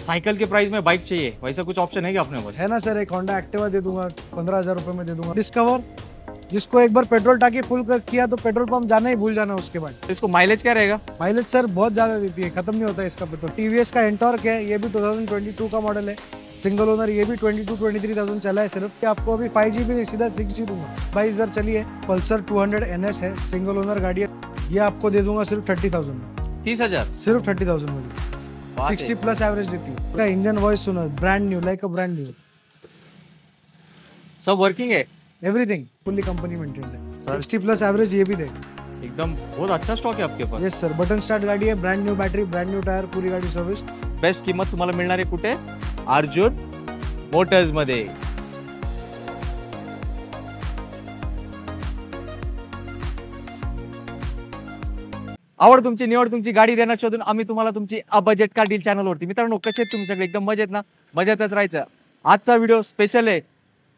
Cycle के price में bike चाहिए, वैसा कुछ ऑप्शन है क्या अपने पास? है ना सर, एक होंडा एक्टिवा दे दूंगा 15,000 रुपए में दे दूंगा। डिस्कवर, जिसको एक बार पेट्रोल टाकी फुल कर किया तो पेट्रोल पंप जाना ही भूल जाना उसके बाद। तो इसको माइलेज क्या रहेगा? माइलेज सर बहुत ज्यादा देती है, खत्म नहीं होता है इसका पेट्रोल। टीवीएस का एंटॉर्क है, ये भी 2022 का मॉडल है, सिंगल ओनर, ये भी 22-23,000 चला है सिर्फ। कि आपको अभी 5G भी नहीं, सीधा 6G दूंगा। 22,000 चली है। पल्सर 200 NS है, सिंगल ओनर गाड़ी है, ये आपको दे दूंगा सिर्फ 30,000 में। 30,000 सिर्फ 30,000 में 60 प्लस एवरेज देती है। इसका इंजन वॉइस सुनो, brand new, like a brand new. Sub working है, एवरीथिंग फुल्ली कंपनी मेंटेन्ड है। 60 प्लस एवरेज ये भी देगा एकदम बहुत अच्छा स्टॉक है आपके पास। यस सर, बटन स्टार्ट गाड़ी है, brand new battery, brand new tyre, पूरी गाड़ी सर्विस। बेस्ट किंमत तुम्हाला मिळणार आहे कुठे? अर्जुन मोटर्स मध्ये। आवड तुमची, निवड तुमची, गाडी देणार शोधून आम्ही तुम्हाला तुमची बजेट कार डील चॅनलवरती। मित्रांनो, कसे आहेत तुम्ही सगळे? एकदम मजेत ना? मजेतच राहायचं। आजचा व्हिडिओ स्पेशल आहे।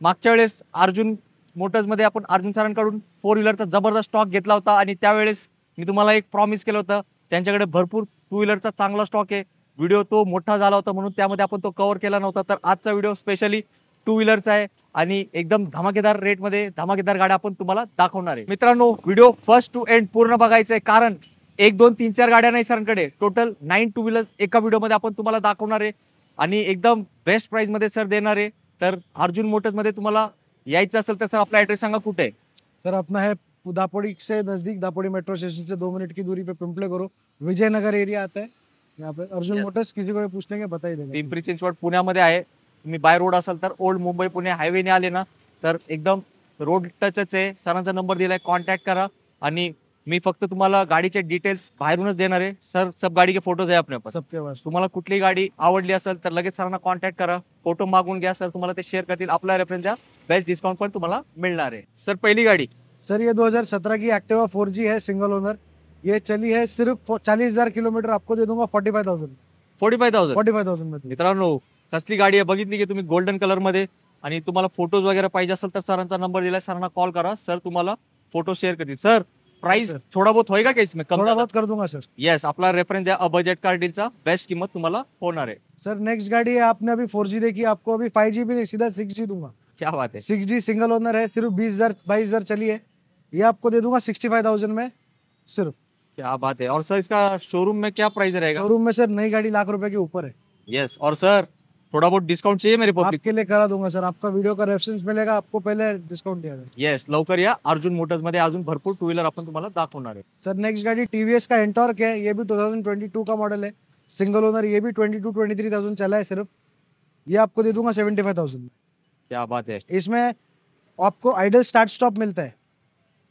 मागच्या वेळेस अर्जुन मोटर्समध्ये आपण अर्जुन सरांकडून 4 व्हीलरचा जबरदस्त स्टॉक घेतला होता आणि त्यावेळेस मी तुम्हाला एक प्रॉमिस केलं होतं, त्यांच्याकडे भरपूर 2 व्हीलरचा चांगला स्टॉक आहे। व्हिडिओ तो मोठा झाला होता म्हणून त्यामध्ये आपण तो कव्हर केला नव्हता। तर आजचा व्हिडिओ स्पेशली 2 व्हीलरचा आहे आणि एकदम धमाकेदार रेटमध्ये धमाकेदार गाड्या आपण तुम्हाला दाखवणार आहे। मित्रांनो, व्हिडिओ फर्स्ट टू एंड पूर्ण बघायचा आहे, कारण 1 2 3 4 गाड्या नाही सरांकडे, टोटल 9 2 व्हीलर्स एका व्हिडिओमध्ये आपण तुम्हाला दाखवणार आहे आणि एकदम बेस्ट प्राइस मध्ये सर देणार आहे। तर अर्जुन मोटर्स मध्ये तुम्हाला यायचं असेल तर सर आपला एड्रेस सांगा, कुठे आहे? सर अपना है दापोड़ी से नजदीक, दापोड़ी मेट्रो स्टेशन से 2 मिनट की दूरी पे पिंपले करो, विजयनगर एरिया आता है यहाँ पे। अर्जुन मोटर्स किसी को भी पूछने के बता ही देगा। पिंपरी चिंचवड पुण्यामध्ये आहे। तुम्ही बाय रोड असाल तर ओल्ड मुंबई पुणे हायवेने आले ना तर एकदम रोड टचच आहे। सरांचा नंबर दिलाय, कॉन्टॅक्ट करा। आणि मी फक्त तुम्हाला गाडीचे डिटेल्स बाहेरूनच देणार आहे। सर सब गाड़ी के फोटोज आहे अपने पास, सबके पास। तुम्हाला कुठली गाडी आवडली असेल तर लगेच सरांना कॉन्टॅक्ट करा, फोटो मागून घ्या, सर तुम्हाला ते शेअर करतील। आपला रेफरन्स द्या, बेस्ट डिस्काउंट पण तुम्हाला मिळणार आहे। सर पहिली गाडी सर ये 2017 की एक्टिवा 4G है, सिंगल ओनर, ये चली है सिर्फ 40,000 किलोमीटर, आपको दे दूंगा 45,000 में। मित्रांनो, कसली गाडी आहे बघितली की तुम्ही? गोल्डन कलर मध्ये। आणि तुम्हाला फोटोज वगैरे पाहिजे असेल तर सरांचा नंबर दिलाय, सरांना कॉल करा, सर तुम्हाला फोटो शेअर करतील। सर प्राइस थोड़ा बहुत होएगा क्या इसमें? थोड़ा बहुत कर दूंगा सर। यस, आपला रेफरन्स द्या, बजेट कार डीलचा बेस्ट किंमत तुम्हाला होणार आहे। सर नेक्स्ट गाड़ी है, आपने अभी 4G देखी, आपको अभी 5G भी नहीं, सीधा 6G दूंगा। क्या बात है? 6G सिंगल ओनर है, सिर्फ 22,000 चली है, ये आपको दे दूंगा 65,000 में सिर्फ। क्या बात है। और सर इसका शोरूम में क्या प्राइस रहेगा? शोरूम में सर नई गाड़ी लाख रुपए के ऊपर है। यस, और सर थोड़ा बहुत डिस्काउंट चाहिए मेरे पब्लिक आपके लिए करा दूंगा सर, आपका वीडियो का रेफरेंस मिलेगा, आपको पहले डिस्काउंट दिया जाएगा। येस, लवकर या। अर्जुन मोटर्स मध्ये अजून भरपूर 2 व्हीलर आपण तुम्हाला दाखवणार आहे। सर नेक्स्ट गाड़ी टीवीएस का एंटॉर्क है, ये भी 2022 का मॉडल है, सिंगल ओनर, ये भी 22-23,000 चला है सिर्फ, ये आपको दे दूंगा 75,000 में। क्या बात है। इसमें आपको आइडल स्टार्ट स्टॉप मिलता है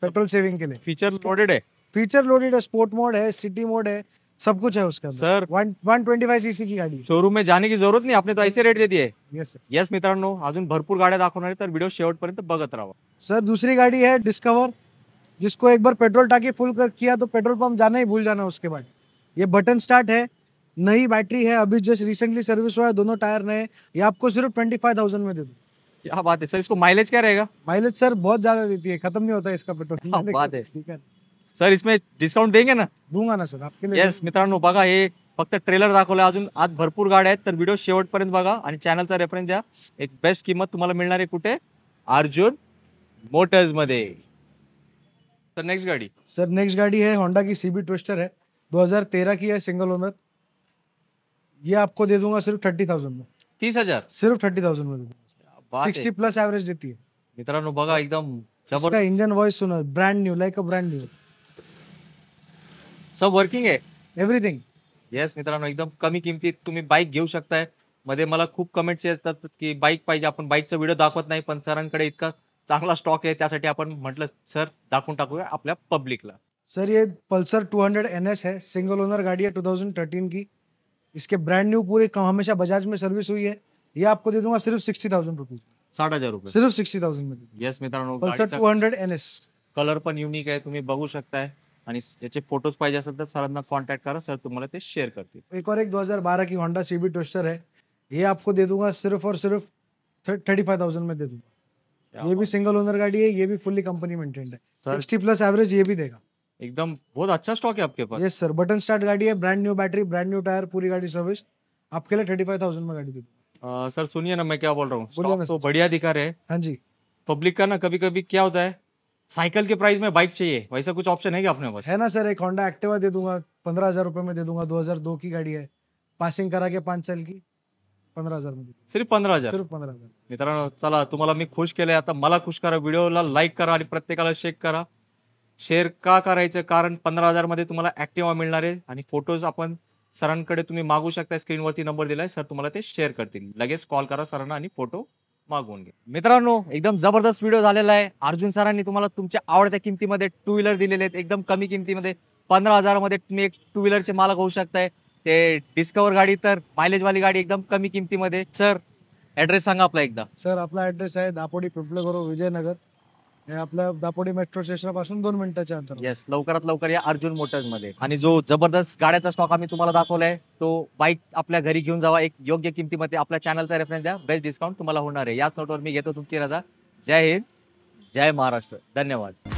पेट्रोल सेविंग के लिए। फीचर लोडेड है? फीचर लोडेड है, स्पोर्ट मोड है, सिटी मोड है, सब कुछ है उसके अंदर। सर 125 सीसी की गाड़ी है। शोरूम में जाने की जरूरत नहीं, आपने तो ऐसे रेट दे दिए। Yes sir. यस मित्रांनो, अजून भरपूर गाड्या दाखवणार आहे, तर व्हिडिओ शेवटपर्यंत बघत राहा। सर दूसरी गाड़ी है डिस्कवर, जिसको एक बार पेट्रोल टाकी फुल कर किया तो पेट्रोल पंप जाना ही भूल जाना उसके बाद। ये बटन स्टार्ट है, नई बैटरी है, अभी जस्ट रिसेंटली सर्विस हुआ है, दोनों टायर नए, ये आपको सिर्फ 25,000 में दे दूँ। क्या बात है। सर इसको माइलेज क्या रहेगा? माइलेज सर बहुत ज्यादा देती है, खत्म नहीं होता है इसका पेट्रोल। क्या बात है। ठीक है, सर इसमें डिस्काउंट देंगे ना? दूंगा ना सर आपके लिए। येस मित्रांनो, बघा हे फक्त ट्रेलर दाखवलं, अजून आज भरपूर गाड्या आहेत, तर व्हिडिओ शेवटपर्यंत बघा आणि चॅनलचा रेफरन्स द्या। एक बेस्ट किंमत तुम्हाला मिळणार आहे कुठे? अर्जुन मोटर्स मध्ये। तर नेक्स्ट गाडी सर नेक्स्ट गाड़ी है होंडा की CB ट्विस्टर है, 2013 की है, सिंगल ओनर, ये आपको दे दूंगा सिर्फ 30,000 में। 30,000 सिर्फ 30,000 में दे दूंगा। बात 60 प्लस एवरेज देती है। मित्रांनो बघा, एकदम इसका जबरदस्त, इंजन वॉइस सुनो, brand new, like a brand new. Sub working आहे। एवरीथिंग। येस मित्रांनो, एकदम कमी किमतीत तुम्ही बाईक घेऊ शकताय। मध्ये मला खूप कमेंट्स येतात की बाईक पाहिजे, आपण बाईकचा व्हिडिओ दाखवत नाही, पण सरांकडे इतका चांगला स्टॉक आहे, त्यासाठी आपण म्हटलं सर दाखवून टाकूया आपल्या पब्लिकला। सर ये पल्सर 200 NS है, सिंगल ओनर गाड़ी है, 2013 की, इसके ब्रांड न्यू पूरे हमेशा बजाज में सर्विस हुई है, ये आपको दे दूंगा सिर्फ 60,000 रुपीज। 60,000 रुपये सिर्फ 60,000 में। येस मित्रांनो, पल्सर 200 NS। कलर पण युनिक आहे, तुम्ही बघू शकताय। आणि याचे फोटोज पाहिजे असेल तर सरांना कॉन्टॅक्ट करा, सर तुम्हाला ते शेअर करतील। एक और एक 2012 की होंडा CB ट्विस्टर है, ये आपको दे दूंगा सिर्फ और सिर्फ 35,000 में दे दूंगा। ये भी सिंगल ओनर गाड़ी है, ये भी फुल्ली कंपनी मेंटेन्ड है, 60 प्लस एवरेज ये भी देगा एकदम बहुत अच्छा स्टॉक है आपके पास। यस सर, बटन स्टार्ट गाड़ी है, brand new battery, brand new tyre, पूरी गाड़ी सर्विस। आपके लिए 35,000 में गाड़ी दे दूंगा। सर सुनिए ना, मैं क्या बोल रहा हूँ, बोलिए स्टॉक ना तो सर। बढ़िया दिखा रहे हैं। हाँ जी, पब्लिक का ना कभी कभी क्या होता है, साइकिल के प्राइस में बाइक चाहिए, वैसा कुछ ऑप्शन है क्या अपने पास? है ना सर, एक होंडा एक्टिवा दे दूंगा, 15,000 रुपये में दे दूंगा। 2002 की गाड़ी है, पासिंग करा के 5 साल की, 15,000 में दे दूंगा। सिर्फ 15,000? सिर्फ 15,000। मित्रांनो चला, तुम्हाला मी खुश केलंय, आता मला खुश करा, व्हिडिओला लाईक करा आणि प्रत्येकाला शेअर करा. शेअर का करायचं, कारण 15,000 मध्ये तुम्हाला ऍक्टिवा मिळणार आहे आणि फोटोज आपण सरांकडे तुम्ही मागू शकता. स्क्रीनवरती नंबर दिलाय, सर तुम्हाला ते शेअर करतील. लगेच कॉल करा सरांना आणि फोटो मागवून घ्या. मित्रांनो एकदम जबरदस्त व्हिडिओ झालेला आहे. अर्जुन सरांनी तुम्हाला तुमच्या आवडत्या किमतीमध्ये टू व्हीलर दिलेले आहेत, एकदम कमी किमतीमध्ये. 15,000 मध्ये तुम्ही एक टू व्हीलरचे मालक होऊ शकताय. ते डिस्कवर गाडी तर मायलेज वाली गाडी एकदम कमी किमतीमध्ये. सर ऍड्रेस सांगा आपला एकदा. सर आपला ॲड्रेस आहे दापोडी पिंपळेगाव विजयनगर. हे आपल्या दापोडी मेट्रो स्टेशनपासून 2 मिनिटाच्या अंतरावर. येस, लवकरात लवकर या अर्जुन मोटर्स मध्ये. आणि जो जबरदस्त गाड्याचा स्टॉक आम्ही तुम्हाला दाखवलाय, तो बाईक आपल्या घरी घेऊन जावा एक योग्य किमतीमध्ये. आपल्या चॅनलचा रेफरन्स द्या, बेस्ट डिस्काउंट तुम्हाला होणार आहे. याच नोटवर मी घेतो तुमची रजा. जय हिंद, जय महाराष्ट्र, धन्यवाद.